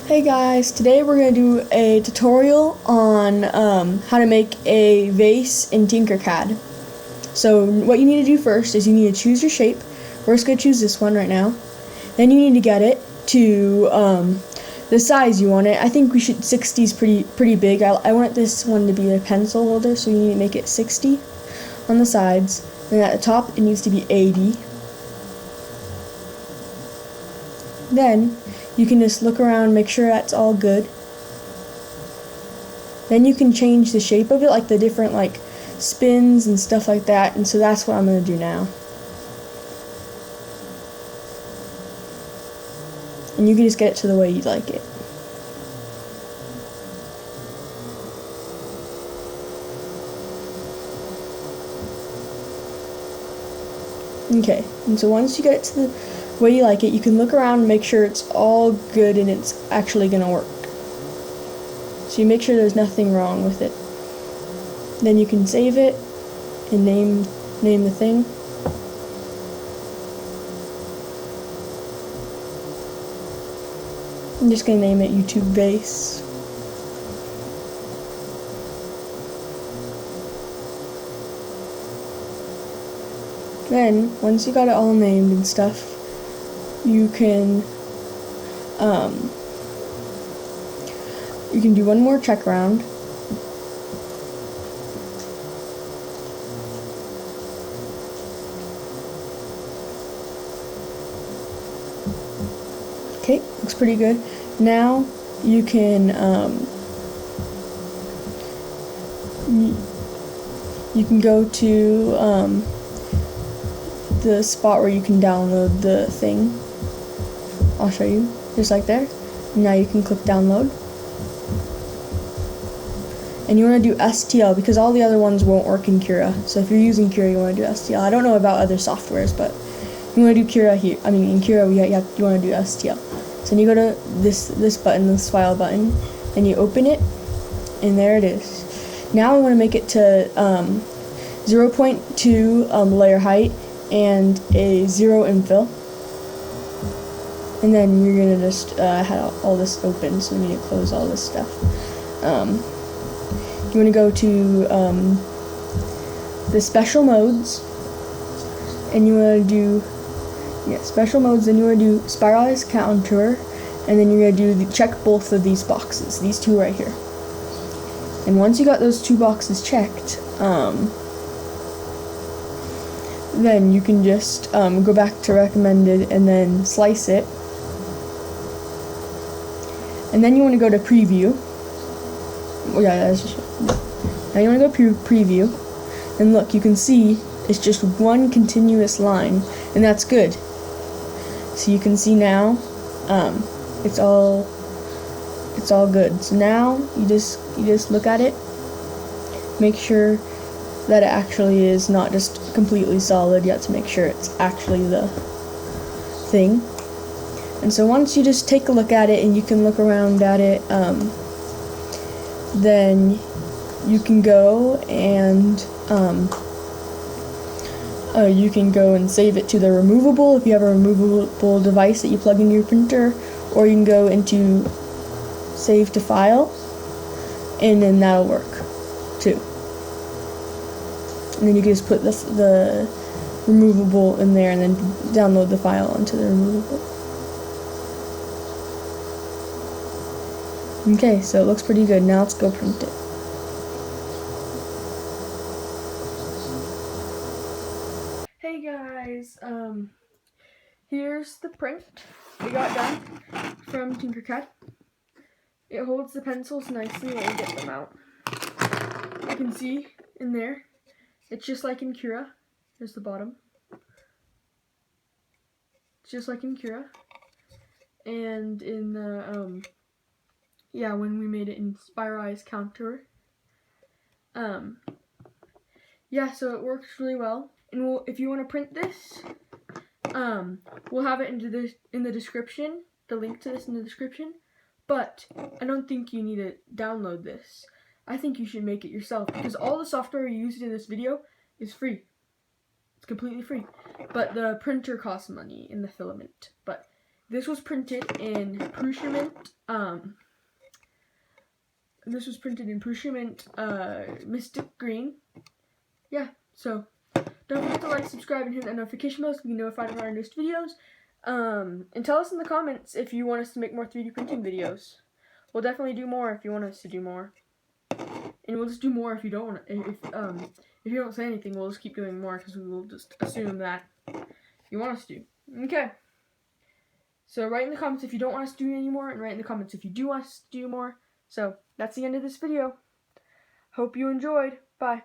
Hey guys, today we're going to do a tutorial on how to make a vase in Tinkercad. So what you need to do first is you need to choose your shape. We're just going to choose this one right now. Then you need to get it to the size you want it. I think 60 is pretty big. I want this one to be a pencil holder, so you need to make it 60 on the sides. And at the top it needs to be 80. Then you can just look around, make sure that's all good. Then you can change the shape of it, like the different spins and stuff like that. And so that's what I'm going to do now. And you can just get it to the way you'd like it. Okay, and so once you get it to the way you like it, you can look around and make sure it's all good and it's actually going to work. So you make sure there's nothing wrong with it. Then you can save it and name the thing. I'm just going to name it YouTube Vase. Then, once you got it all named and stuff, you can do one more check round. Okay, looks pretty good. Now you can go to the spot where you can download the thing. I'll show you, just like there. Now you can click download. And you want to do STL because all the other ones won't work in Cura. So if you're using Cura, you want to do STL. I don't know about other softwares, but you want to do Cura here. I mean, in Cura, you want to do STL. So then you go to this button, this file button, and you open it, and there it is. Now we want to make it to 0.2 layer height and a 0 infill. And then you're gonna just have all this open, so we need to close all this stuff. You want to go to the special modes, and you want to do special modes. Then you want to do spiralized contour, and then you're gonna do check both of these boxes, these two right here. And once you got those two boxes checked, then you can just go back to recommended and then slice it. And then you want to go to preview. Now you want to go to preview, and look, you can see it's just one continuous line, and that's good. So you can see now, it's all good. So now you just look at it, make sure that it actually is not just completely solid. You have to make sure it's actually the thing. And so once you just take a look at it and you can look around at it, then you can go and save it to the removable if you have a removable device that you plug into your printer, or you can go into save to file, and then that'll work too. And then you can just put the removable in there and then download the file onto the removable. Okay, so it looks pretty good. Now let's go print it. Hey guys, here's the print we got done from Tinkercad. It holds the pencils nicely when you get them out. You can see in there, it's just like in Cura. Here's the bottom. It's just like in Cura. And in the, when we made it in spiralized contour. So it works really well. And if you want to print this, we'll have it in the description, the link to this in the description. But I don't think you need to download this. I think you should make it yourself, because all the software we used in this video is free. It's completely free. But the printer costs money in the filament. But This was printed in Parchment. This was printed in Parchment Mystic Green. Yeah, so don't forget to like, subscribe, and hit that notification bell so you can be notified of our newest videos. And tell us in the comments if you want us to make more 3D printing videos. We'll definitely do more if you want us to do more. And we'll just do more if you don't want if you don't say anything, we'll just keep doing more because we will just assume that you want us to. Okay. So write in the comments if you don't want us to do any more, and write in the comments if you do want us to do more. So that's the end of this video. Hope you enjoyed. Bye.